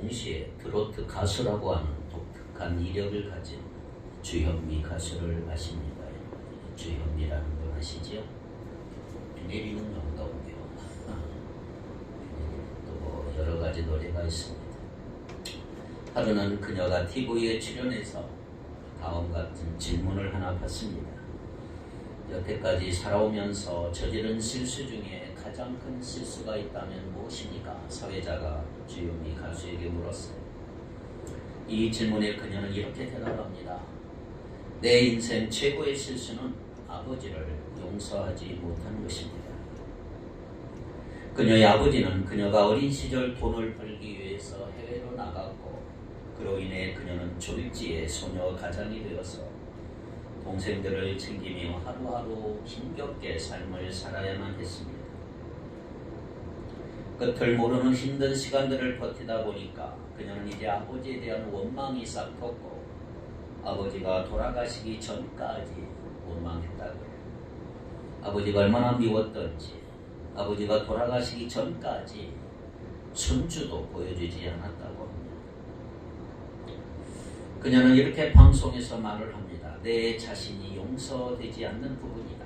동시에 트로트 가수라고 하는 독특한 이력을 가진 주현미 가수를 아십니까? 주현미라는 분 아시죠? 내리는 영덕이요. 또 여러 가지 노래가 있습니다. 하루는 그녀가 TV에 출연해서 다음 같은 질문을 하나 받습니다. 여태까지 살아오면서 저지른 실수 중에 가장 큰 실수가 있다면 무엇입니까? 사회자가 주현미 가수에게 물었어요. 이 질문에 그녀는 이렇게 대답합니다. 내 인생 최고의 실수는 아버지를 용서하지 못한 것입니다. 그녀의 아버지는 그녀가 어린 시절 돈을 벌기 위해서 해외로 나갔고 그로 인해 그녀는 조립지의 소녀 가장이 되어서 동생들을 챙기며 하루하루 힘겹게 삶을 살아야만 했습니다. 끝을 모르는 힘든 시간들을 버티다 보니까 그녀는 이제 아버지에 대한 원망이 싹 텄고 아버지가 돌아가시기 전까지 원망했다고요. 아버지가 얼마나 미웠던지 아버지가 돌아가시기 전까지 손주도 보여주지 않았다고 합니다. 그녀는 이렇게 방송에서 말을 합니다. 내 자신이 용서되지 않는 부분이다.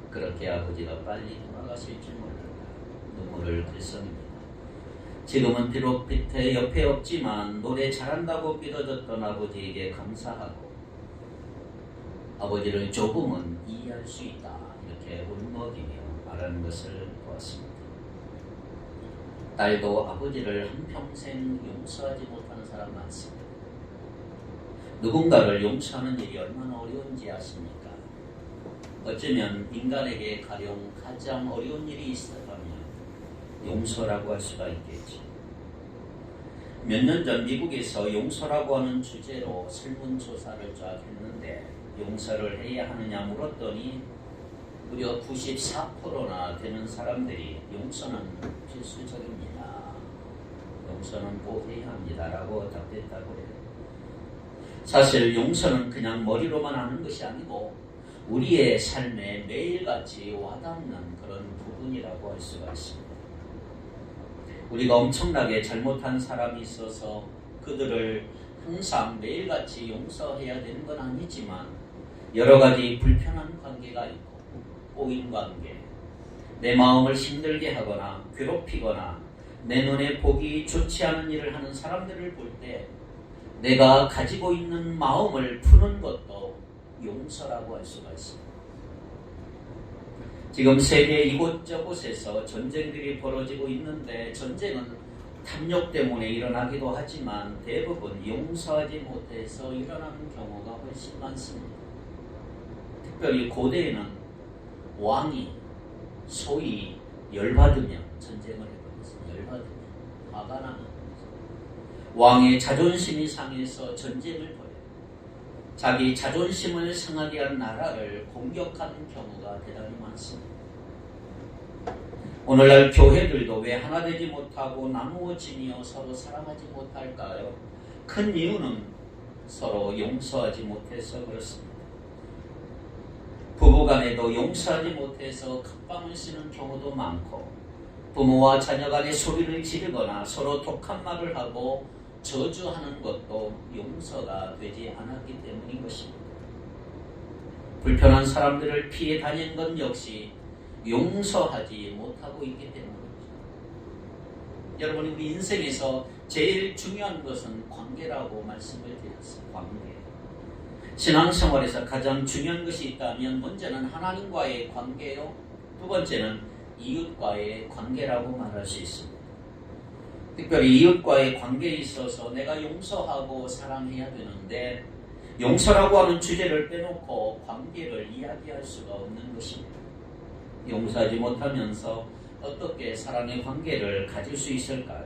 그렇게 아버지가 빨리 돌아가실 줄 몰랐다. 눈물을 글썽입니다. 지금은 비록 빛에 옆에 없지만 노래 잘한다고 믿어줬던 아버지에게 감사하고 아버지를 조금은 이해할 수 있다. 이렇게 울먹이며 말하는 것을 보았습니다. 딸도 아버지를 한평생 용서하지 못하는 사람 많습니다. 누군가를 용서하는 일이 얼마나 어려운지 아십니까? 어쩌면 인간에게 가령 가장 어려운 일이 있었다면 용서라고 할 수가 있겠죠. 몇 년 전 미국에서 용서라고 하는 주제로 설문조사를 쫙 했는데 용서를 해야 하느냐 물었더니 무려 94%나 되는 사람들이 용서는 필수적입니다. 용서는 꼭 해야 합니다라고 답했다고 해요. 사실 용서는 그냥 머리로만 하는 것이 아니고 우리의 삶에 매일같이 와닿는 그런 부분이라고 할 수가 있습니다. 우리가 엄청나게 잘못한 사람이 있어서 그들을 항상 매일같이 용서해야 되는 건 아니지만 여러 가지 불편한 관계가 있고 꼬인 관계, 내 마음을 힘들게 하거나 괴롭히거나 내 눈에 보기 좋지 않은 일을 하는 사람들을 볼 때 내가 가지고 있는 마음을 푸는 것도 용서라고 할 수가 있습니다. 지금 세계 이곳저곳에서 전쟁들이 벌어지고 있는데 전쟁은 탐욕 때문에 일어나기도 하지만 대부분 용서하지 못해서 일어나는 경우가 훨씬 많습니다. 특별히 고대에는 왕이 소위 열받으면 전쟁을 해버렸어요. 열받으면 화가 나면 왕의 자존심이 상해서 전쟁을 벌여요. 자기 자존심을 상하게 한 나라를 공격하는 경우가 대단히 많습니다. 오늘날 교회들도 왜 하나 되지 못하고 나누어지며 서로 사랑하지 못할까요? 큰 이유는 서로 용서하지 못해서 그렇습니다. 부부간에도 용서하지 못해서 갑방을 쓰는 경우도 많고 부모와 자녀 간에 소리를 지르거나 서로 독한 말을 하고 저주하는 것도 용서가 되지 않았기 때문인 것입니다. 불편한 사람들을 피해 다니는 것 역시 용서하지 못하고 있기 때문입니다. 여러분, 우리 인생에서 제일 중요한 것은 관계라고 말씀을 드렸어요. 관계. 신앙생활에서 가장 중요한 것이 있다면 먼저는 하나님과의 관계요, 두 번째는 이웃과의 관계라고 말할 수 있습니다. 특별히 이웃과의 관계에 있어서 내가 용서하고 사랑해야 되는데 용서라고 하는 주제를 빼놓고 관계를 이야기할 수가 없는 것입니다. 용서하지 못하면서 어떻게 사랑의 관계를 가질 수 있을까요?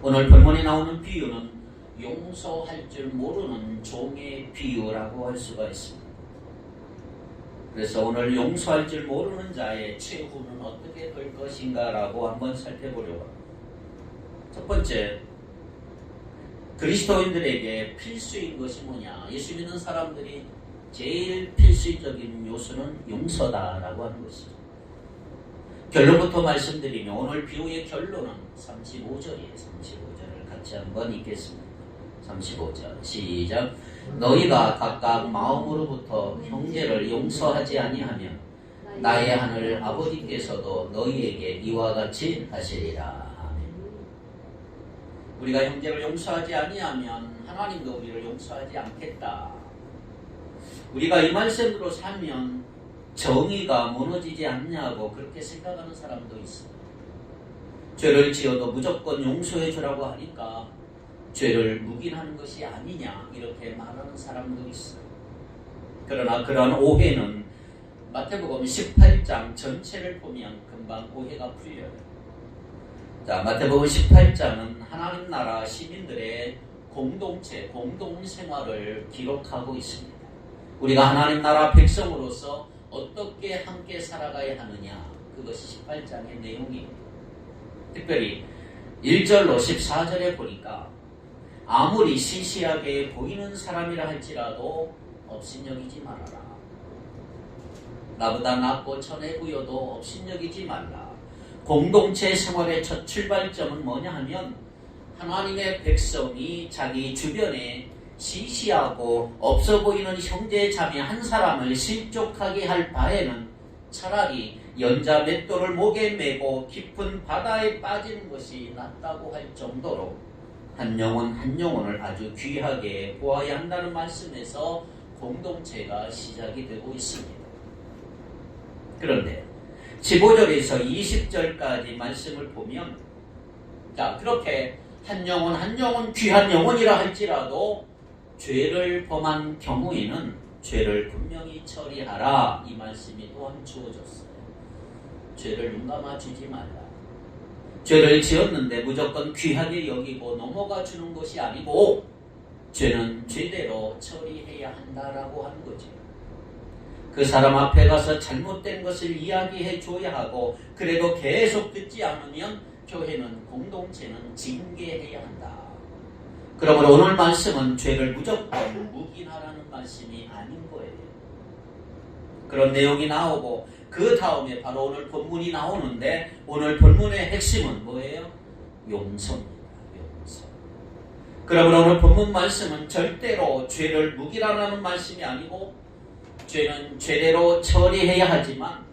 오늘 본문에 나오는 비유는 용서할 줄 모르는 종의 비유라고 할 수가 있습니다. 그래서 오늘 용서할 줄 모르는 자의 최후는 어떻게 될 것인가 라고 한번 살펴보려고 합니다. 첫 번째, 그리스도인들에게 필수인 것이 뭐냐? 예수 믿는 사람들이 제일 필수적인 요소는 용서다라고 하는 것이죠. 결론부터 말씀드리면 오늘 비유의 결론은 35절이에요. 35절을 같이 한번 읽겠습니다. 35절 시작. 너희가 각각 마음으로부터 형제를 용서하지 아니하면 나의 하늘 아버지께서도 너희에게 이와 같이 하시리라. 아멘. 우리가 형제를 용서하지 아니하면 하나님도 우리를 용서하지 않겠다. 우리가 이 말씀으로 살면 정의가 무너지지 않냐고 그렇게 생각하는 사람도 있어요. 죄를 지어도 무조건 용서해 주라고 하니까 죄를 묵인하는 것이 아니냐 이렇게 말하는 사람도 있어요. 그러나 그러한 오해는 마태복음 18장 전체를 보면 금방 오해가 풀려요. 자, 마태복음 18장은 하나님 나라 시민들의 공동체, 공동생활을 기록하고 있습니다. 우리가 하나님 나라 백성으로서 어떻게 함께 살아가야 하느냐, 그것이 18장의 내용이에요. 특별히 1절로 14절에 보니까 아무리 시시하게 보이는 사람이라 할지라도 업신여기지 말아라. 나보다 낫고 천에 부여도 업신여기지 말라. 공동체 생활의 첫 출발점은 뭐냐 하면 하나님의 백성이 자기 주변에 시시하고 없어 보이는 형제 자매 한 사람을 실족하게 할 바에는 차라리 연자 맷돌을 목에 메고 깊은 바다에 빠지는 것이 낫다고 할 정도로 한 영혼 한 영혼을 아주 귀하게 보아야 한다는 말씀에서 공동체가 시작이 되고 있습니다. 그런데 15절에서 20절까지 말씀을 보면 자, 그렇게 한 영혼 한 영혼 귀한 영혼이라 할지라도 죄를 범한 경우에는 죄를 분명히 처리하라, 이 말씀이 또한 주어졌어요. 죄를 눈 감아주지 말라. 죄를 지었는데 무조건 귀하게 여기고 넘어가 주는 것이 아니고 죄는 죄대로 처리해야 한다라고 하는 거죠. 그 사람 앞에 가서 잘못된 것을 이야기해 줘야 하고 그래도 계속 듣지 않으면 교회는, 공동체는 징계해야 한다. 그러므로 오늘 말씀은 죄를 무조건 묵인하라는 말씀이 아닌 거예요. 그런 내용이 나오고 그 다음에 바로 오늘 본문이 나오는데 오늘 본문의 핵심은 뭐예요? 용서입니다. 용서. 그러므로 오늘 본문 말씀은 절대로 죄를 묵인하라는 말씀이 아니고 죄는 죄대로 처리해야 하지만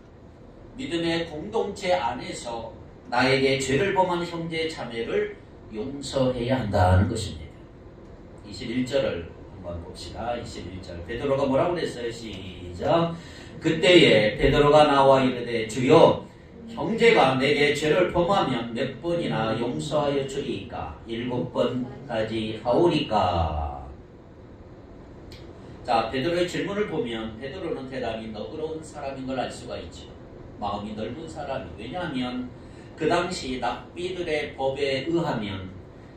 믿음의 공동체 안에서 나에게 죄를 범한 형제 자매를 용서해야 한다는 것입니다. 21절을 한번 봅시다. 21절 베드로가 뭐라고 그랬어요? 시작. 그때에 베드로가 나와 이르되 주여 형제가 내게 죄를 범하면 몇 번이나 용서하여 주리이까? 7번까지 하오리까? 자, 베드로의 질문을 보면 베드로는 대단히 너그러운 사람인 걸 알 수가 있죠. 마음이 넓은 사람이. 왜냐하면 그 당시 납비들의 법에 의하면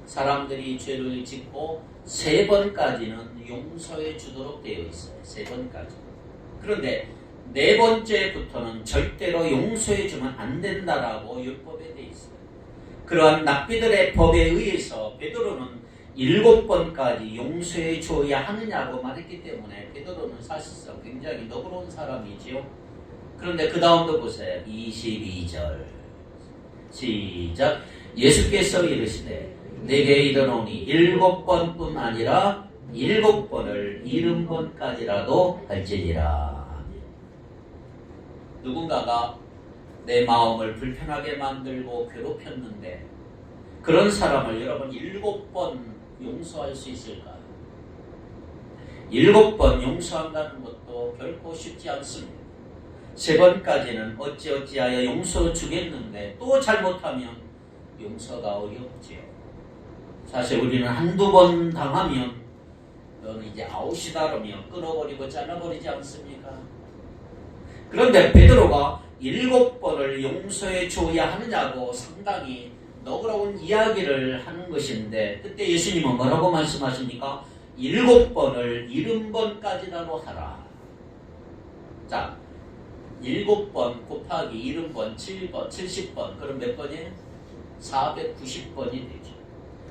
사람들이 죄를 짓고 3번까지는 용서해 주도록 되어 있어요. 3번까지. 그런데 4번째부터는 절대로 용서해 주면 안 된다라고 율법에 되어 있어요. 그러한 납비들의 법에 의해서 베드로는 7번까지 용서해 줘야 하느냐고 말했기 때문에 베드로는 사실상 굉장히 너그러운 사람이지요. 그런데 그 다음도 보세요. 22절 시작. 예수께서 이르시되 내게 이르노니 7번뿐 아니라 7번을 70번까지라도 할지니라. 누군가가 내 마음을 불편하게 만들고 괴롭혔는데 그런 사람을 여러분 7번 용서할 수 있을까요? 7번 용서한다는 것도 결코 쉽지 않습니다. 3번까지는 어찌어찌하여 용서 주겠는데 또 잘못하면 용서가 어렵지요. 사실 우리는 한두 번 당하면 너는 이제 아웃이다라며 끊어버리고 잘라버리지 않습니까? 그런데 베드로가 7번을 용서해 줘야 하느냐고 상당히 너그러운 이야기를 하는 것인데 그때 예수님은 뭐라고 말씀하십니까? 7번을 70번까지라도 하라. 자, 7번 곱하기 70번, 7번, 70번, 그럼 몇 번이에요? 490번이 되죠.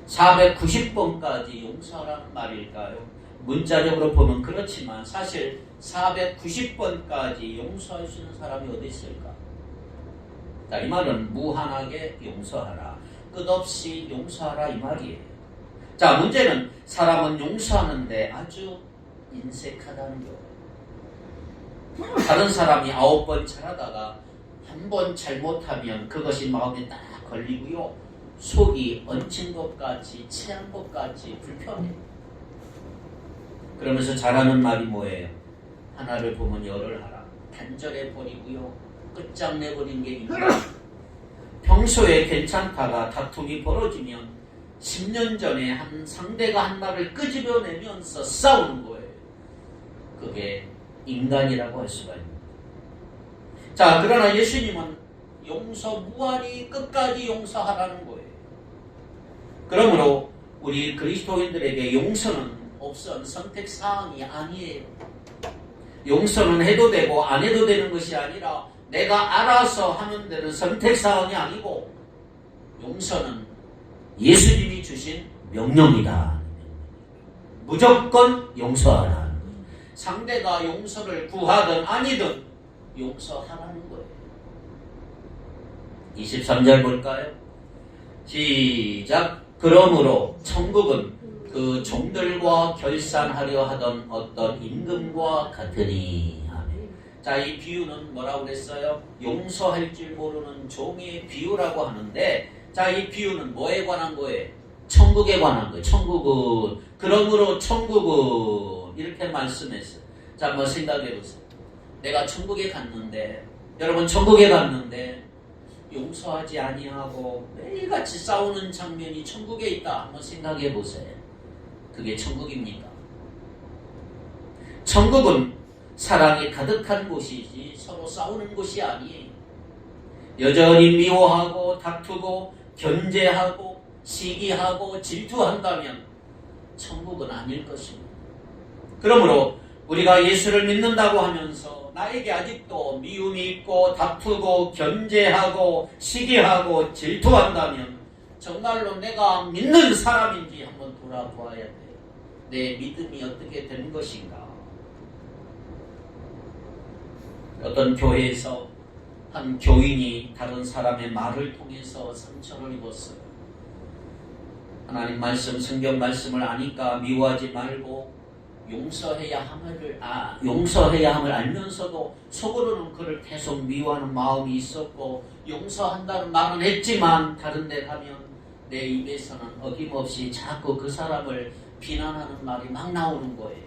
490번까지 용서하라는 말일까요? 문자적으로 보면 그렇지만 사실 490번까지 용서할 수 있는 사람이 어디 있을까? 자, 이 말은 무한하게 용서하라, 끝없이 용서하라 이 말이에요. 자, 문제는 사람은 용서하는데 아주 인색하다는 거예요. 다른 사람이 9번 잘하다가 한 번 잘못하면 그것이 마음에 딱 걸리고요, 속이 얹힌 것 같이 체한 것 같이 불편해요. 그러면서 잘하는 말이 뭐예요? 하나를 보면 열을 하라. 단절해 버리고요, 끝장내 버린 게 인간. 평소에 괜찮다가 다툼이 벌어지면 10년 전에 한 상대가 한 말을 끄집어내면서 싸우는 거예요. 그게 인간이라고 할 수가 있습니다. 자, 그러나 예수님은 용서 무한히 끝까지 용서하라는 거예요. 그러므로 우리 그리스도인들에게 용서는 없선 선택사항이 아니에요. 용서는 해도 되고 안 해도 되는 것이 아니라 내가 알아서 하면 되는 선택사항이 아니고, 용서는 예수님이 주신 명령이다. 무조건 용서하라. 상대가 용서를 구하든 아니든 용서하라는 거예요. 23절 볼까요? 시작. 그러므로 천국은 그 종들과 결산하려 하던 어떤 임금과 같으니. 아멘. 자, 이 비유는 뭐라고 그랬어요? 용서할 줄 모르는 종의 비유라고 하는데, 자, 이 비유는 뭐에 관한 거예요? 천국에 관한 거예요. 천국은, 그러므로 천국은 이렇게 말씀했어요. 자, 한번 생각해 보세요. 내가 천국에 갔는데, 여러분 천국에 갔는데 용서하지 아니하고 매일같이 싸우는 장면이 천국에 있다. 한번 생각해 보세요. 그게 천국입니까? 천국은 사랑이 가득한 곳이지 서로 싸우는 곳이 아니에요. 여전히 미워하고 다투고 견제하고 시기하고 질투한다면 천국은 아닐 것입니다. 그러므로 우리가 예수를 믿는다고 하면서 나에게 아직도 미움이 있고 다투고 견제하고 시기하고 질투한다면 정말로 내가 믿는 사람인지 한번 돌아보아야 돼요. 내 믿음이 어떻게 된 것인가. 어떤 교회에서 한 교인이 다른 사람의 말을 통해서 상처를 입었어요. 하나님 말씀, 성경 말씀을 아니까 미워하지 말고 용서해야 함을 알면서도 속으로는 그를 계속 미워하는 마음이 있었고, 용서한다는 말은 했지만 다른 데 가면 내 입에서는 어김없이 자꾸 그 사람을 비난하는 말이 막 나오는 거예요.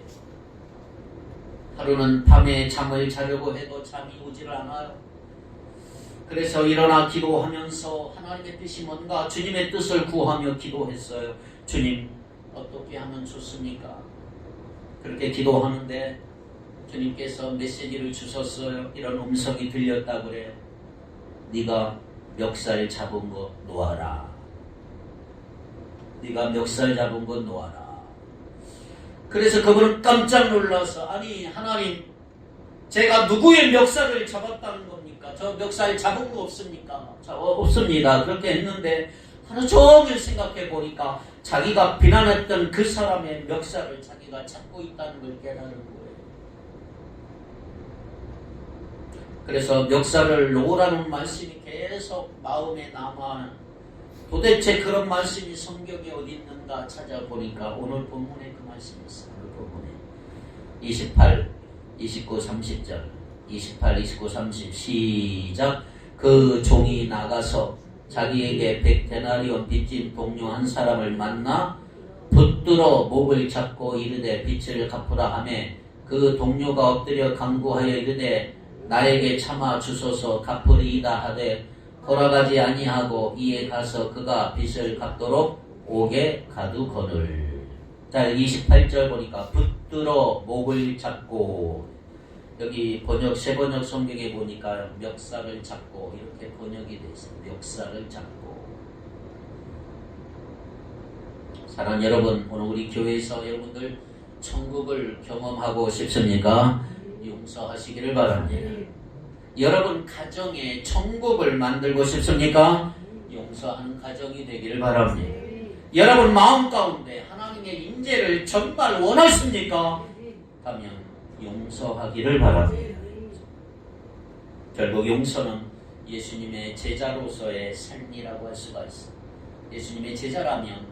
하루는 밤에 잠을 자려고 해도 잠이 오질 않아요. 그래서 일어나 기도하면서 하나님의 뜻이 뭔가 주님의 뜻을 구하며 기도했어요. 주님, 어떻게 하면 좋습니까? 그렇게 기도하는데 주님께서 메시지를 주셨어요. 이런 음성이 들렸다고 그래요. 네가 멱살 잡은 거 놓아라. 네가 멱살 잡은 거 놓아라. 그래서 그분은 깜짝 놀라서, 아니 하나님, 제가 누구의 멱살을 잡았다는 겁니까? 저 멱살 잡은 거 없습니까? 없습니다. 그렇게 했는데 하루 종일 생각해 보니까 자기가 비난했던 그 사람의 멱살을 자기가 잡고 있다는 걸 깨달은 거예요. 그래서 멱살을 놓으라는 말씀이 계속 마음에 남아. 도대체 그런 말씀이 성경에 어디 있는가 찾아보니까 오늘 본문에 그 말씀이 있어요. 오늘 본문에 28, 29, 30절 28, 29, 30 시작. 그 종이 나가서 자기에게 100데나리온 빚진 동료 한 사람을 만나 붙들어 목을 잡고 이르되 빚을 갚으라 하매, 그 동료가 엎드려 간구하여 이르되 나에게 참아 주소서 갚으리이다 하되 돌아가지 아니하고 이에 가서 그가 빚을 갚도록 옥에 가두거늘. 자, 28절 보니까 붙들어 목을 잡고, 여기 번역 세번역 성경에 보니까 멱살을 잡고 이렇게 번역이 되어 있어요. 멱살을 잡고. 사랑하는 여러분, 오늘 우리 교회에서 여러분들 천국을 경험하고 싶습니까? 용서하시기를 바랍니다. 여러분 가정에 천국을 만들고 싶습니까? 용서하는 가정이 되기를 바랍니다. 여러분 마음 가운데 하나님의 임재를 정말 원하십니까? 하면 용서하기를 바랍니다. 결국 용서는 예수님의 제자로서의 삶이라고 할 수가 있어. 예수님의 제자라면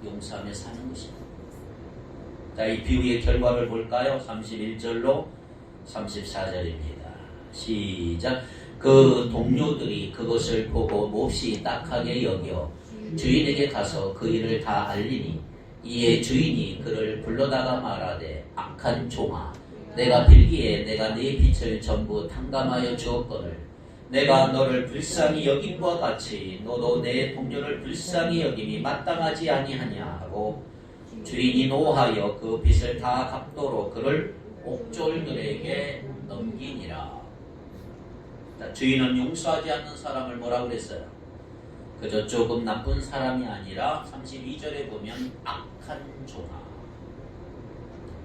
용서하며 사는 것입니다. 자, 이 비유의 결과를 볼까요? 31절로 34절입니다. 시작. 그 동료들이 그것을 보고 몹시 딱하게 여겨 주인에게 가서 그 일을 다 알리니 이에 주인이 그를 불러다가 말하되 악한 종아, 내가 빌기에 내가 네 빚을 전부 탕감하여 주었거늘 내가 너를 불쌍히 여김과 같이 너도 내 동료를 불쌍히 여김이 마땅하지 아니하냐 하고 주인이 노하여 그 빚을 다 갚도록 그를 옥졸들에게 넘기니라. 주인은 용서하지 않는 사람을 뭐라고 그랬어요? 그저 조금 나쁜 사람이 아니라 32절에 보면 악한 종아.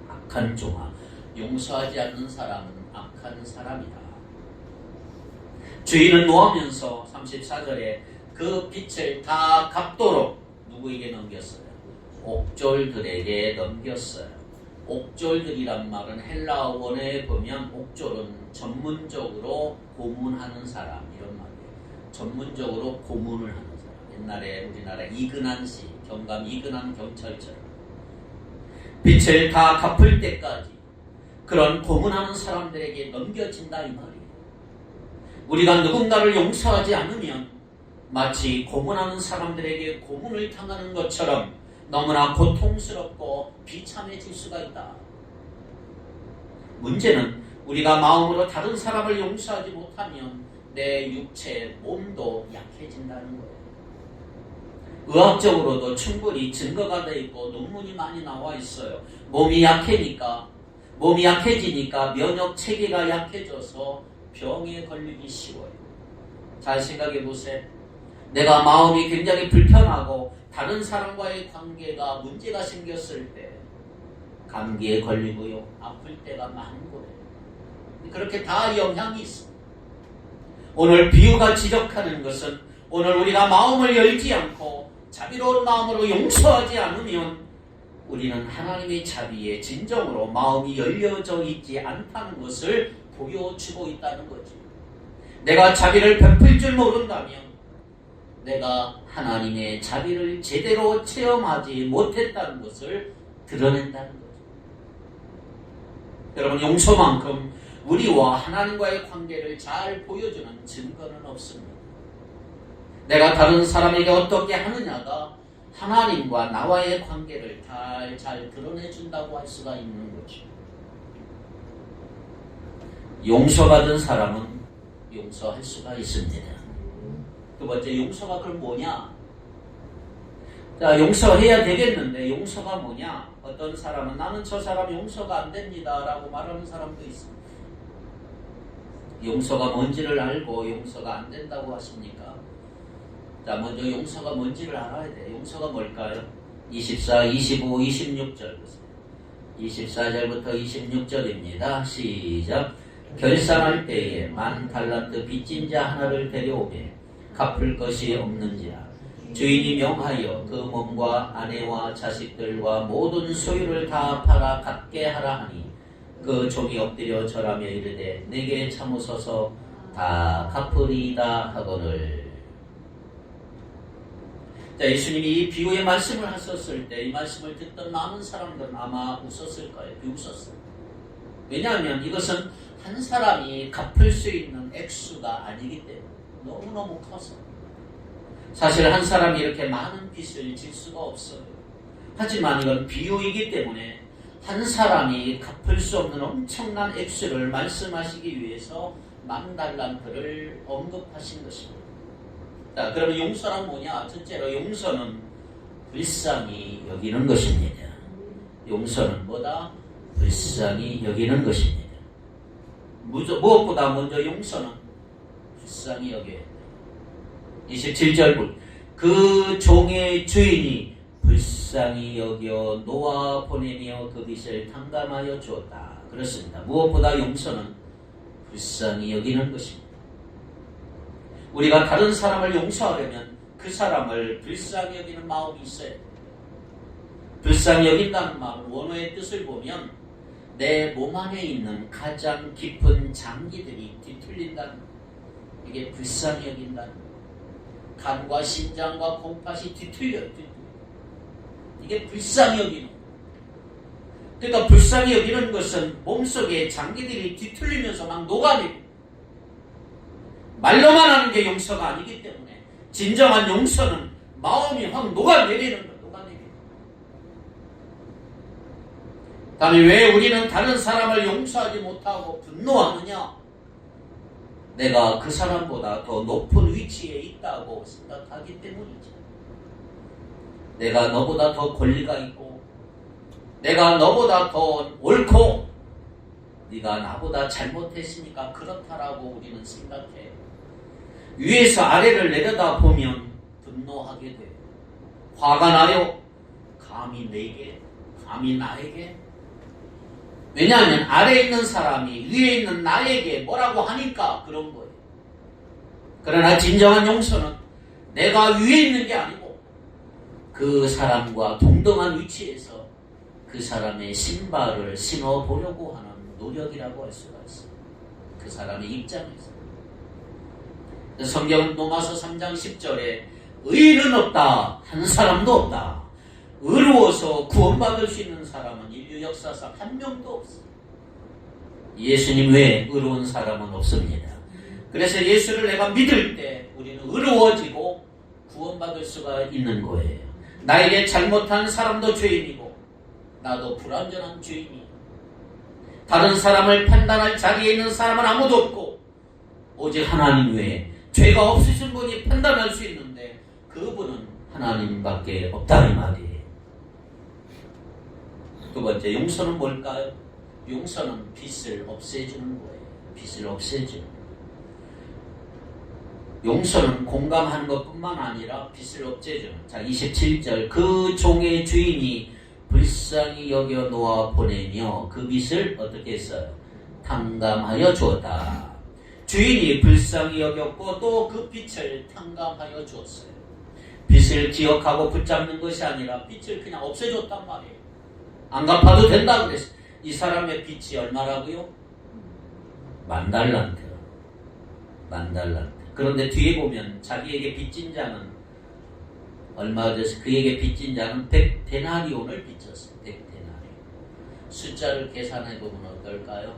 악한 종아. 용서하지 않는 사람은 악한 사람이다. 주인은 노하면서 34절에 그 빚을 다 갚도록 누구에게 넘겼어요? 옥졸들에게 넘겼어요. 옥졸들이란 말은 헬라어 원어에 보면 옥졸은 전문적으로 고문하는 사람 이런 말이에요. 전문적으로 고문을 하는 사람. 옛날에 우리나라 이근한 씨, 경감 이근한 경찰처럼 빚을 다 갚을 때까지 그런 고문하는 사람들에게 넘겨진다 이 말이에요. 우리가 누군가를 용서하지 않으면 마치 고문하는 사람들에게 고문을 당하는 것처럼 너무나 고통스럽고 비참해질 수가 있다. 문제는 우리가 마음으로 다른 사람을 용서하지 못하면 내 육체, 몸도 약해진다는 거예요. 의학적으로도 충분히 증거가 되어 있고 논문이 많이 나와 있어요. 몸이 약해지니까 면역 체계가 약해져서 병에 걸리기 쉬워요. 잘 생각해 보세요. 내가 마음이 굉장히 불편하고 다른 사람과의 관계가 문제가 생겼을 때 감기에 걸리고요. 아플 때가 많은 거예요. 그렇게 다 영향이 있습니다. 오늘 비유가 지적하는 것은 오늘 우리가 마음을 열지 않고 자비로운 마음으로 용서하지 않으면 우리는 하나님의 자비에 진정으로 마음이 열려져 있지 않다는 것을 보여주고 있다는 거지. 내가 자비를 베풀 줄 모른다면 내가 하나님의 자비를 제대로 체험하지 못했다는 것을 드러낸다는 거죠. 여러분, 용서만큼 우리와 하나님과의 관계를 잘 보여주는 증거는 없습니다. 내가 다른 사람에게 어떻게 하느냐가 하나님과 나와의 관계를 잘 드러내준다고 할 수가 있는 거죠. 용서받은 사람은 용서할 수가 있습니다. 두 번째, 용서가 그럼 뭐냐? 자, 용서해야 되겠는데 용서가 뭐냐? 어떤 사람은 나는 저 사람 용서가 안 됩니다 라고 말하는 사람도 있습니다. 용서가 뭔지를 알고 용서가 안 된다고 하십니까? 자, 먼저 용서가 뭔지를 알아야 돼요. 용서가 뭘까요? 24, 25, 26절 보세요. 24절부터 26절입니다. 시작. 결산할 때에 10,000달란트 빚진 자 하나를 데려오게 갚을 것이 없는지라 주인이 명하여 그 몸과 아내와 자식들과 모든 소유를 다 팔아 갚게 하라 하니 그 종이 엎드려 절하며 이르되 내게 참으소서 다 갚으리이다 하거늘. 자, 예수님이 이 비유의 말씀을 하셨을 때 이 말씀을 듣던 많은 사람들은 아마 웃었을 거예요. 비웃었어요. 왜냐하면 이것은 한 사람이 갚을 수 있는 액수가 아니기 때문에 너무너무 커서 사실 한 사람이 이렇게 많은 빚을 질 수가 없어요. 하지만 이건 비유이기 때문에 한 사람이 갚을 수 없는 엄청난 액수를 말씀하시기 위해서 10,000달란트를 언급하신 것입니다. 자, 그러면 용서란 뭐냐? 첫째로 용서는 불쌍히 여기는 것입니다. 용서는 뭐다? 불쌍히 여기는 것입니다. 무엇보다 먼저 용서는 불쌍히 여겨야 된다. 27절 그 종의 주인이 불쌍히 여겨 놓아 보내며 그 빚을 탕감하여 주었다. 그렇습니다. 무엇보다 용서는 불쌍히 여기는 것입니다. 우리가 다른 사람을 용서하려면 그 사람을 불쌍히 여기는 마음이 있어야 돼요. 불쌍히 여긴다는 말은 원어의 뜻을 보면 내 몸 안에 있는 가장 깊은 장기들이 뒤틀린다는 거예요. 이게 불쌍히 여긴다는 거예요. 간과 신장과 콩팥이 뒤틀려요. 이게 불쌍히 여기는 거예요. 그러니까 불쌍히 여기는 것은 몸속에 장기들이 뒤틀리면서 막 녹아내려. 말로만 하는 게 용서가 아니기 때문에 진정한 용서는 마음이 확 녹아내리는 거예요. 녹아내리는 거예요. 다음에 왜 우리는 다른 사람을 용서하지 못하고 분노하느냐? 내가 그 사람보다 더 높은 위치에 있다고 생각하기 때문이죠. 내가 너보다 더 권리가 있고 내가 너보다 더 옳고 네가 나보다 잘못했으니까 그렇다라고 우리는 생각해요. 위에서 아래를 내려다보면 분노하게 돼요. 화가 나요. 감히 내게, 감히 나에게. 왜냐하면 아래에 있는 사람이 위에 있는 나에게 뭐라고 하니까 그런 거예요. 그러나 진정한 용서는 내가 위에 있는 게 아니고 그 사람과 동등한 위치에서 그 사람의 신발을 신어보려고 하는 노력이라고 할 수가 있어요. 그 사람의 입장에서. 성경은 로마서 3장 10절에 의인은 없다. 한 사람도 없다. 의로워서 구원받을 수 있는 사람은 인류 역사상 한 명도 없어요. 예수님 외에 의로운 사람은 없습니다. 그래서 예수를 내가 믿을 때 우리는 의로워지고 구원받을 수가 있는 거예요. 나에게 잘못한 사람도 죄인이고 나도 불완전한 죄인이에요. 다른 사람을 판단할 자리에 있는 사람은 아무도 없고 오직 하나님 외에 죄가 없으신 분이 판단할 수 있는데 그분은 하나님밖에 없다 이 말이에요. 두 번째, 용서는 뭘까요? 용서는 빚을 없애주는 거예요. 빚을 없애주는 거예요. 용서는 공감하는 것뿐만 아니라 빚을 없애주는. 자, 27절. 그 종의 주인이 불쌍히 여겨 놓아 보내며 그 빚을 어떻게 했어요? 탕감하여 주었다. 주인이 불쌍히 여겼고 또 그 빚을 탕감하여 주었어요. 빚을 기억하고 붙잡는 것이 아니라 빚을 그냥 없애줬단 말이에요. 안 갚아도 된다 그랬어요. 이 사람의 빚이 얼마라고요? 10,000달란트. 10,000달란트. 그런데 뒤에 보면 자기에게 빚진 자는 얼마 줬어요? 그에게 빚진 자는 100데나리온을 빚졌어요. 100데나리온. 숫자를 계산해 보면 어떨까요?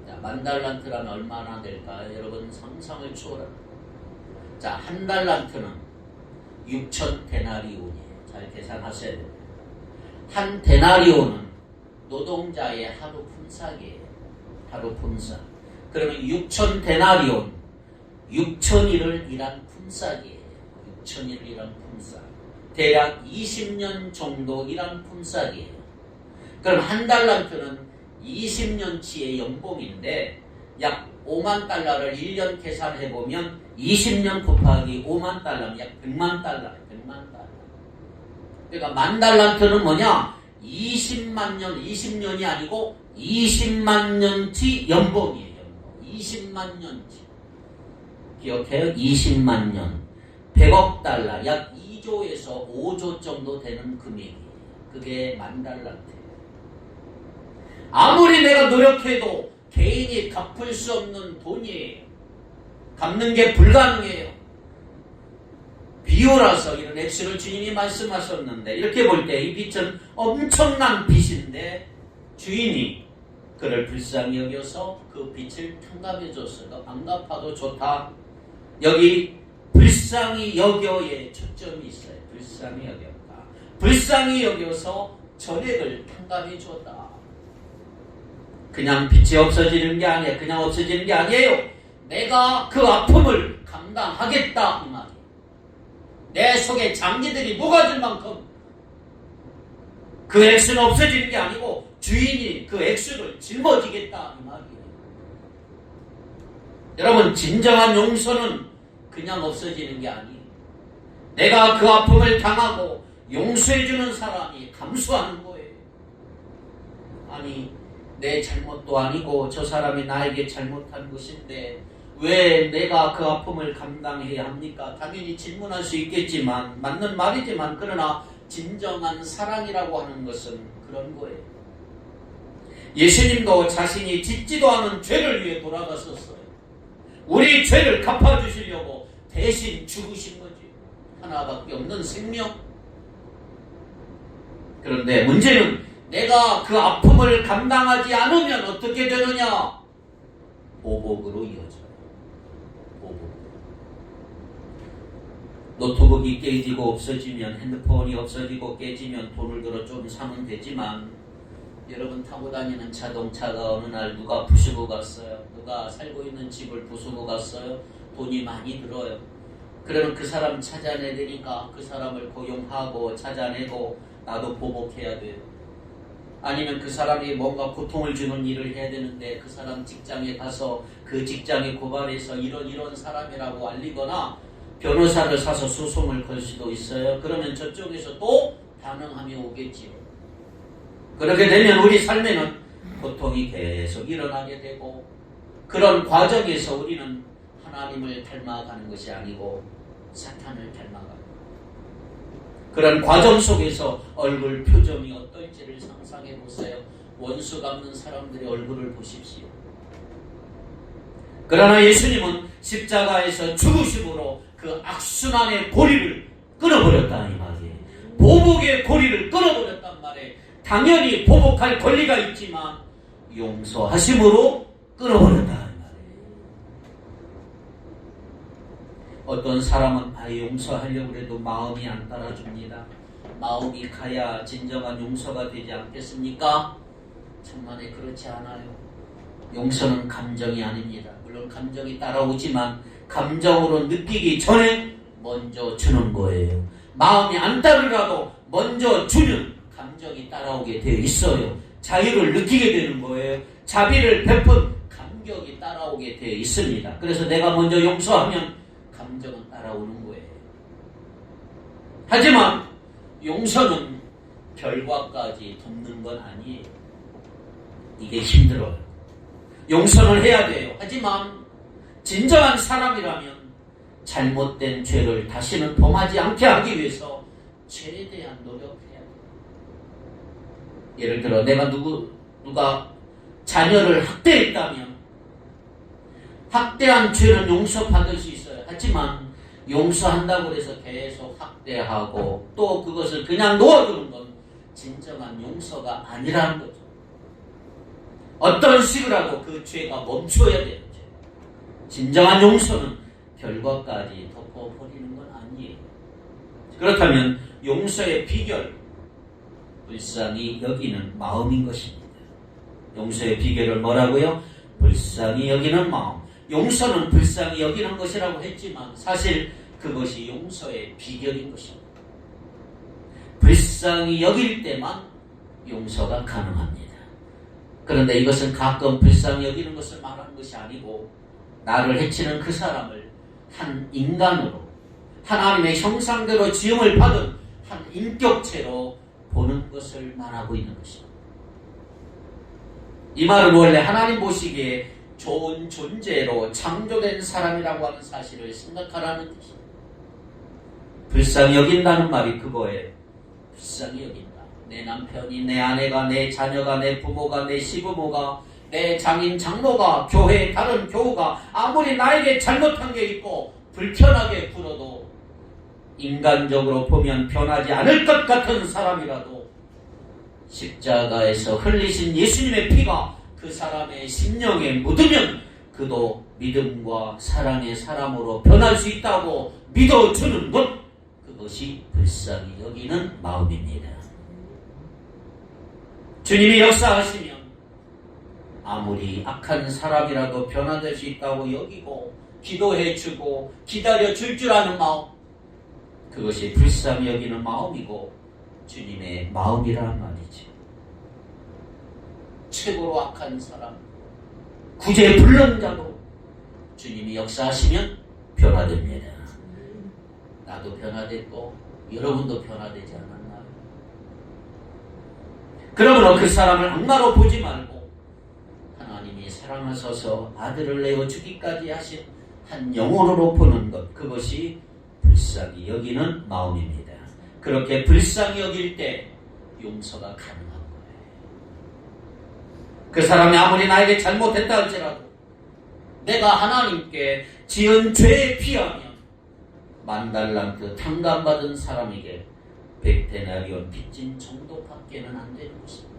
자, 10,000달란트라면 얼마나 될까요? 여러분 상상을 초월합니다. 자, 1달란트는 6,000데나리온이에요. 잘 계산하셔야 됩니다. 한 데나리온은 노동자의 하루 품삯이에요. 하루 품삯. 그러면 6,000데나리온, 6,000일을 일한 품삯이에요. 6,000일을 일한 품삯. 대략 20년 정도 일한 품삯이에요. 그럼 한 달란트는 20년치의 연봉인데 약 5만 달러를 1년 계산해보면 20년 곱하기 5만 달러면 약 100만 달러예요. 100만 달러. 그러니까 10,000달란트는 뭐냐? 20만 년, 20년이 아니고 20만 년치 연봉이에요. 연봉. 20만 년치. 기억해요? 20만 년. 100억 달러, 약 2조에서 5조 정도 되는 금액이에요. 그게 10,000달란트예요. 아무리 내가 노력해도 개인이 갚을 수 없는 돈이에요. 갚는 게 불가능해요. 비유라서 이런 액수를 주님이 말씀하셨는데 이렇게 볼 때 이 빚은 엄청난 빚인데 주인이 그를 불쌍히 여겨서 그 빚을 탕감해 줬어요. 안 갚아도 좋다. 여기 불쌍히 여겨의 초점이 있어요. 불쌍히 여겼다. 불쌍히 여겨서 전액을 탕감해 줬다. 그냥 빚이 없어지는 게 아니에요. 그냥 없어지는 게 아니에요. 내가 그 아픔을 감당하겠다 이 말이에요. 내 속에 장기들이 녹아질 만큼 그 액수는 없어지는 게 아니고 주인이 그 액수를 짊어지겠다 이 말이에요. 여러분, 진정한 용서는 그냥 없어지는 게 아니에요. 내가 그 아픔을 당하고 용서해주는 사람이 감수하는 거예요. 아니, 내 잘못도 아니고 저 사람이 나에게 잘못한 것인데 왜 내가 그 아픔을 감당해야 합니까? 당연히 질문할 수 있겠지만 맞는 말이지만 그러나 진정한 사랑이라고 하는 것은 그런 거예요. 예수님도 자신이 짓지도 않은 죄를 위해 돌아가셨어요. 우리 죄를 갚아주시려고 대신 죽으신 거지. 하나밖에 없는 생명. 그런데 문제는 내가 그 아픔을 감당하지 않으면 어떻게 되느냐? 보복으로 이어져요. 보복. 노트북이 깨지고 없어지면, 핸드폰이 없어지고 깨지면 돈을 들어 좀 사면 되지만, 여러분 타고 다니는 자동차가 어느 날 누가 부수고 갔어요. 누가 살고 있는 집을 부수고 갔어요. 돈이 많이 들어요. 그러면 그 사람 찾아내야 되니까 그 사람을 고용하고 찾아내고 나도 보복해야 돼요. 아니면 그 사람이 뭔가 고통을 주는 일을 해야 되는데 그 사람 직장에 가서 그 직장에 고발해서 이런 사람이라고 알리거나 변호사를 사서 소송을 걸 수도 있어요. 그러면 저쪽에서 또 반응하며 오겠지요. 그렇게 되면 우리 삶에는 고통이 계속 일어나게 되고, 그런 과정에서 우리는 하나님을 닮아가는 것이 아니고 사탄을 닮아가는, 그런 과정 속에서 얼굴 표정이 어떨지를 상상해 보세요. 원수 갚는 사람들의 얼굴을 보십시오. 그러나 예수님은 십자가에서 죽으심으로 그 악순환의 고리를 끊어버렸다 이 말이에요. 보복의 고리를 끊어버렸단 말이에요. 당연히 보복할 권리가 있지만 용서하심으로 끊어버렸다 이 말이에요. 어떤 사람은 용서하려고 해도 마음이 안 따라줍니다. 마음이 가야 진정한 용서가 되지 않겠습니까? 정말에 그렇지 않아요. 용서는 감정이 아닙니다. 물론 감정이 따라오지만 감정으로 느끼기 전에 먼저 주는 거예요. 마음이 안 따르라도 먼저 주는 감정이 따라오게 되어 있어요. 자유를 느끼게 되는 거예요. 자비를 베푼 감격이 따라오게 되어 있습니다. 그래서 내가 먼저 용서하면 감정은 따라오는 거예요. 하지만 용서는 결과까지 돕는 건 아니에요. 이게 힘들어요. 용서는 해야 돼요. 하지만 진정한 사람이라면 잘못된 죄를 다시는 범하지 않게 하기 위해서 최대한 노력해야 돼요. 예를 들어 내가 누가 자녀를 학대했다면 학대한 죄는 용서받을 수 있어요. 하지만 용서한다고 해서 계속 학대하고 또 그것을 그냥 놓아두는 건 진정한 용서가 아니라는 거죠. 어떤 식으로라도 그 죄가 멈춰야 되는 죄. 진정한 용서는 결과까지 덮어버리는 건 아니에요. 그렇다면 용서의 비결, 불쌍히 여기는 마음인 것입니다. 용서의 비결을 뭐라고요? 불쌍히 여기는 마음. 용서는 불쌍히 여기는 것이라고 했지만 사실 그것이 용서의 비결인 것입니다. 불쌍히 여길 때만 용서가 가능합니다. 그런데 이것은 가끔 불쌍히 여기는 것을 말하는 것이 아니고 나를 해치는 그 사람을 한 인간으로, 하나님의 형상대로 지음을 받은 한 인격체로 보는 것을 말하고 있는 것입니다. 이 말은 원래 하나님 보시기에 좋은 존재로 창조된 사람이라고 하는 사실을 생각하라는 뜻입니다. 불쌍히 여긴다는 말이 그거예요. 불쌍히 여긴다. 내 남편이, 내 아내가, 내 자녀가, 내 부모가, 내 시부모가, 내 장인, 장로가, 교회, 다른 교우가 아무리 나에게 잘못한 게 있고 불편하게 굴어도 인간적으로 보면 변하지 않을 것 같은 사람이라도 십자가에서 흘리신 예수님의 피가 그 사람의 심령에 묻으면 그도 믿음과 사랑의 사람으로 변할 수 있다고 믿어주는 것, 그것이 불쌍히 여기는 마음입니다. 주님이 역사하시면 아무리 악한 사람이라도 변화될 수 있다고 여기고 기도해주고 기다려줄 줄 아는 마음, 그것이 불쌍히 여기는 마음이고 주님의 마음이라는 말이죠. 최고로 악한 사람, 구제불능자도 주님이 역사하시면 변화됩니다. 나도 변화됐고 여러분도 변화되지 않았나요? 그러므로 그 사람을 악마로 보지 말고 하나님이 사랑하셔서 아들을 내어 주기까지 하신 한 영혼으로 보는 것, 그것이 불쌍히 여기는 마음입니다. 그렇게 불쌍히 여길 때 용서가 가능한 거예요. 그 사람이 아무리 나에게 잘못했다 할지라도 내가 하나님께 지은 죄에 비하면 10,000달란트 탕감받은 사람에게 100데나리온 빚진 정도밖에는 안 되는 것입니다.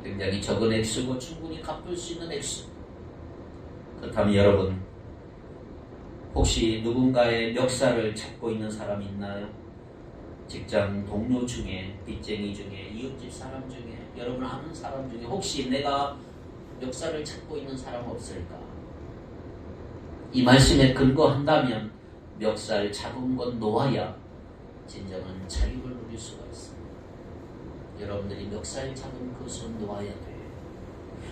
굉장히 적은 액수고 충분히 갚을 수 있는 액수. 그렇다면 여러분, 혹시 누군가의 멱살을 잡고 있는 사람이 있나요? 직장 동료 중에, 빚쟁이 중에, 이웃집 사람 중에, 여러분 아는 사람 중에 혹시 내가 멱살을 잡고 있는 사람 없을까? 이 말씀에 근거한다면 멱살 잡은 건 놓아야 진정한 자유를 누릴 수가 있습니다. 여러분들이 멱살 잡은 그 손 놓아야 돼요.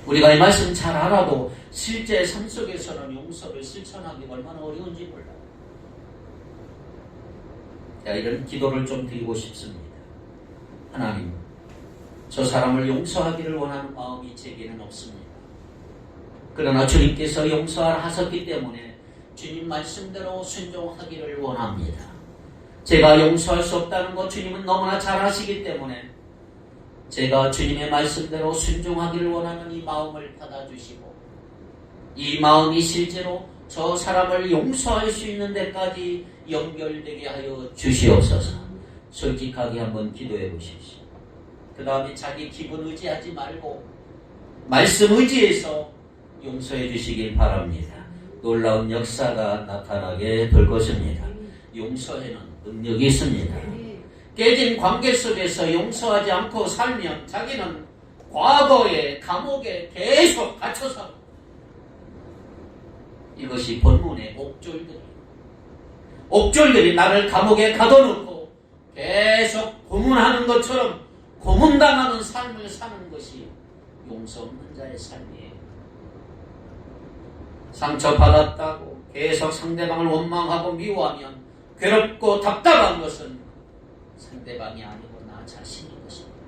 우리가 이 말씀 잘 알아도 실제 삶 속에서는 용서를 실천하기 얼마나 어려운지 몰라요. 이런 기도를 좀 드리고 싶습니다. 하나님, 저 사람을 용서하기를 원하는 마음이 제게는 없습니다. 그러나 주님께서 용서하라 하셨기 때문에 주님 말씀대로 순종하기를 원합니다. 제가 용서할 수 없다는 것 주님은 너무나 잘 아시기 때문에 제가 주님의 말씀대로 순종하기를 원하는 이 마음을 받아주시고 이 마음이 실제로 저 사람을 용서할 수 있는 데까지 연결되게 하여 주시옵소서. 솔직하게 한번 기도해 보십시오. 그 다음에 자기 기분 의지하지 말고 말씀 의지해서 용서해 주시길 바랍니다. 놀라운 역사가 나타나게 될 것입니다. 용서에는 능력이 있습니다. 깨진 관계 속에서 용서하지 않고 살면 자기는 과거의 감옥에 계속 갇혀 살고, 이것이 본문의 옥졸들이 나를 감옥에 가둬놓고 계속 고문하는 것처럼 고문당하는 삶을 사는 것이 용서 없는 자의 삶이에요. 상처받았다고 계속 상대방을 원망하고 미워하면 괴롭고 답답한 것은 상대방이 아니고 나 자신인 것입니다.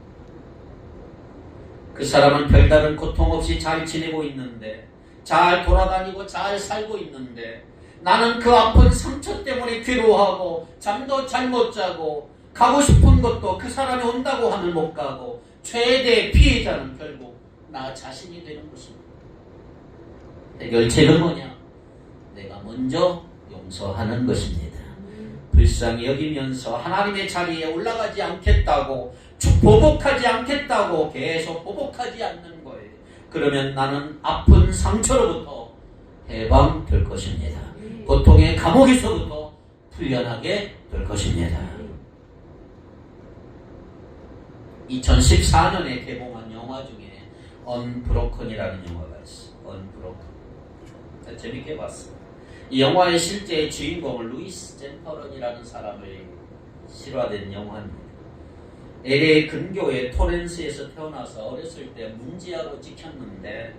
그 사람은 별다른 고통 없이 잘 지내고 있는데, 잘 돌아다니고 잘 살고 있는데, 나는 그 아픈 상처 때문에 괴로워하고 잠도 잘 못 자고 가고 싶은 것도 그 사람이 온다고 하면 못 가고, 최대의 피해자는 결국 나 자신이 되는 것입니다. 해결책은 뭐냐? 내가 먼저 용서하는 것입니다. 불쌍히 여기면서 하나님의 자리에 올라가지 않겠다고, 보복하지 않겠다고 계속 보복하지 않는 거예요. 그러면 나는 아픈 상처로부터 해방될 것입니다. 고통의 감옥에서부터 풀려나게 될 것입니다. 2014년에 개봉한 영화 중에 언브로큰이라는 영화가 있어요. 언브로큰. 재밌게 봤어요. 이 영화의 실제 주인공은 루이스 젠퍼런이라는 사람을 실화된 영화입니다. LA 근교의 토렌스에서 태어나서 어렸을 때 문지하로 찍혔는데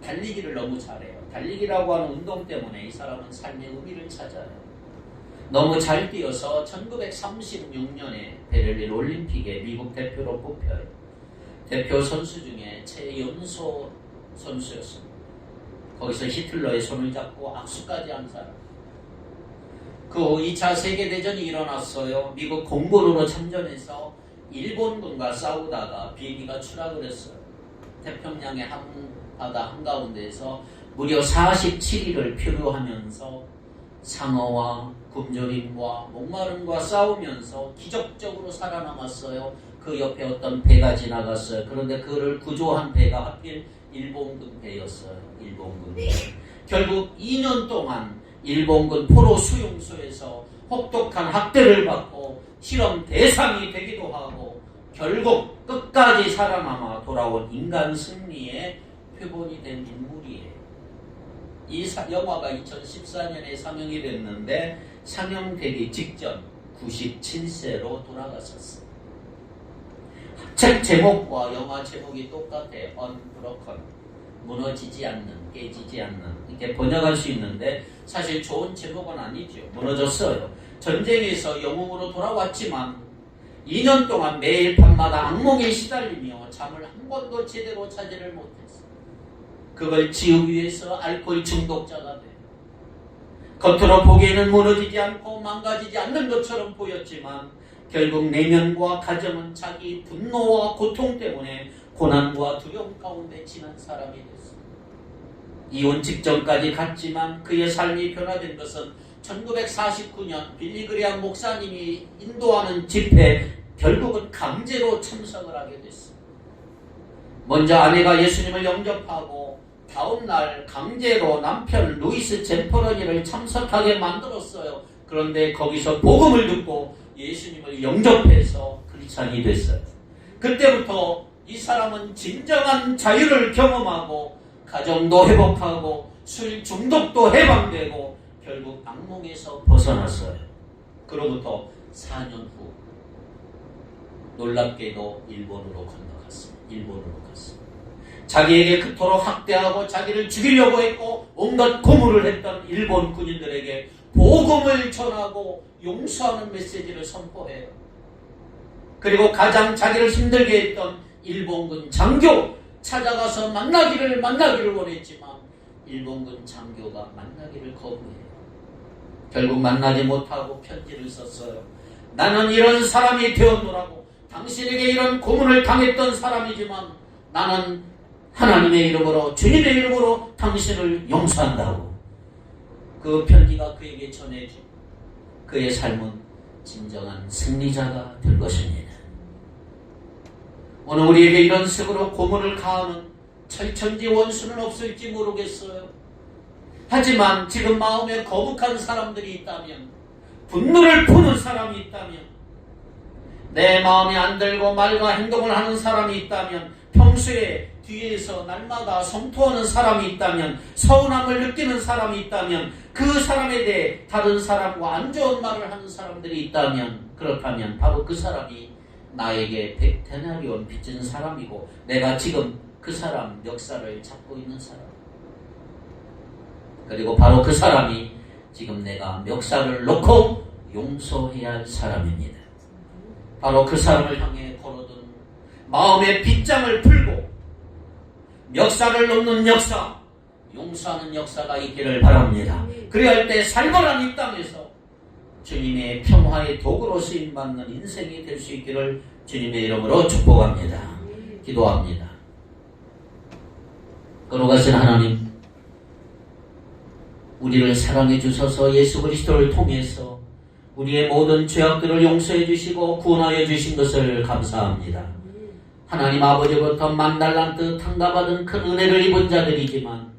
달리기를 너무 잘해요. 달리기라고 하는 운동 때문에 이 사람은 삶의 의미를 찾아요. 너무 잘 뛰어서 1936년에 베를린 올림픽에 미국 대표로 뽑혀요. 대표 선수 중에 최연소 선수였습니다. 거기서 히틀러의 손을 잡고 악수까지 한 사람. 그 2차 세계대전이 일어났어요. 미국 공군으로 참전해서 일본군과 싸우다가 비행기가 추락을 했어요. 태평양의 바다 한가운데에서 무려 47일을 표류하면서 상어와 굶주림과 목마름과 싸우면서 기적적으로 살아남았어요. 그 옆에 어떤 배가 지나갔어요. 그런데 그를 구조한 배가 하필 일본군 배였어요. 일본군 배. 결국 2년 동안 일본군 포로 수용소에서 혹독한 학대를 받고 실험 대상이 되기도 하고 결국 끝까지 살아남아 돌아온 인간 승리의 표본이 된 인물이에요. 이 영화가 2014년에 상영이 됐는데 상영되기 직전 97세로 돌아갔었어요. 책 제목과 영화 제목이 똑같아요. 언브로큰, 무너지지 않는, 깨지지 않는, 이렇게 번역할 수 있는데 사실 좋은 제목은 아니죠. 무너졌어요. 전쟁에서 영웅으로 돌아왔지만 2년 동안 매일 밤마다 악몽에 시달리며 잠을 한 번도 제대로 자지를 못했어요. 그걸 지우기 위해서 알코올 중독자가 돼요. 겉으로 보기에는 무너지지 않고 망가지지 않는 것처럼 보였지만 결국 내면과 가정은 자기 분노와 고통 때문에 고난과 두려움 가운데 지난 사람이 됐습니다. 이혼 직전까지 갔지만 그의 삶이 변화된 것은 1949년 빌리그리암 목사님이 인도하는 집회에 결국은 강제로 참석을 하게 됐어요. 먼저 아내가 예수님을 영접하고 다음날 강제로 남편 루이스 젠퍼러니를 참석하게 만들었어요. 그런데 거기서 복음을 듣고 예수님을 영접해서 크리스찬이 됐어요. 그때부터 이 사람은 진정한 자유를 경험하고 가정도 회복하고 술 중독도 해방되고 결국 악몽에서 벗어났어요. 그로부터 4년 후 놀랍게도 일본으로 건너갔습니다. 자기에게 그토록 학대하고 자기를 죽이려고 했고 온갖 고문을 했던 일본 군인들에게 복음을 전하고 용서하는 메시지를 선포해요. 그리고 가장 자기를 힘들게 했던 일본군 장교 찾아가서 만나기를 원했지만 일본군 장교가 만나기를 거부해요. 결국 만나지 못하고 편지를 썼어요. 나는 이런 사람이 되었노라고. 당신에게 이런 고문을 당했던 사람이지만 나는 하나님의 이름으로 주님의 이름으로 당신을 용서한다고. 그 편지가 그에게 전해지고 그의 삶은 진정한 승리자가 될 것입니다. 오늘 우리에게 이런 식으로 고문을 가하는 철천지 원수는 없을지 모르겠어요. 하지만 지금 마음에 거북한 사람들이 있다면, 분노를 푸는 사람이 있다면, 내 마음에 안 들고 말과 행동을 하는 사람이 있다면, 평소에 뒤에서 날마다 성토하는 사람이 있다면, 서운함을 느끼는 사람이 있다면, 그 사람에 대해 다른 사람과 안 좋은 말을 하는 사람들이 있다면, 그렇다면 바로 그 사람이 나에게 100데나리온 빚진 사람이고 내가 지금 그 사람 멱살을 잡고 있는 사람, 그리고 바로 그 사람이 지금 내가 멱살을 놓고 용서해야 할 사람입니다. 바로 그 사람을 향해 걸어둔 마음의 빗장을 풀고 멱살을 놓는 역사, 용서하는 역사가 있기를 바랍니다. 그래야 할 때 살벌한 이 땅에서 주님의 평화의 도구로 쓰임받는 인생이 될 수 있기를 주님의 이름으로 축복합니다. 기도합니다. 거룩하신 하나님, 우리를 사랑해 주셔서 예수 그리스도를 통해서 우리의 모든 죄악들을 용서해 주시고 구원하여 주신 것을 감사합니다. 하나님 아버지부터 만달란트 탕가받은 큰 은혜를 입은 자들이지만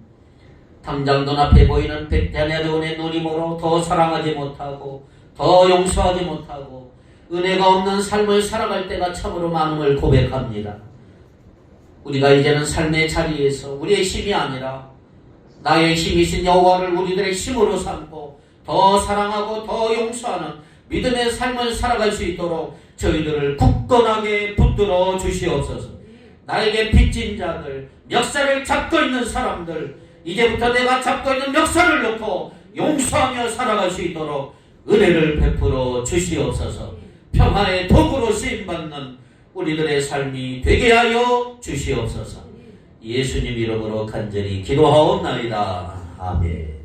당장 눈앞에 보이는 백대나리온의 누님으로 더 사랑하지 못하고 더 용서하지 못하고 은혜가 없는 삶을 살아갈 때가 참으로 많음을 고백합니다. 우리가 이제는 삶의 자리에서 우리의 힘이 아니라 나의 힘이신 여호와를 우리들의 힘으로 삼고 더 사랑하고 더 용서하는 믿음의 삶을 살아갈 수 있도록 저희들을 굳건하게 붙들어 주시옵소서. 나에게 빚진 자들, 멱살을 잡고 있는 사람들, 이제부터 내가 잡고 있는 멱살을 놓고 용서하며 살아갈 수 있도록 은혜를 베풀어 주시옵소서. 평화의 도구로 쓰임받는 우리들의 삶이 되게 하여 주시옵소서. 예수님 이름으로 간절히 기도하옵나이다. 아멘.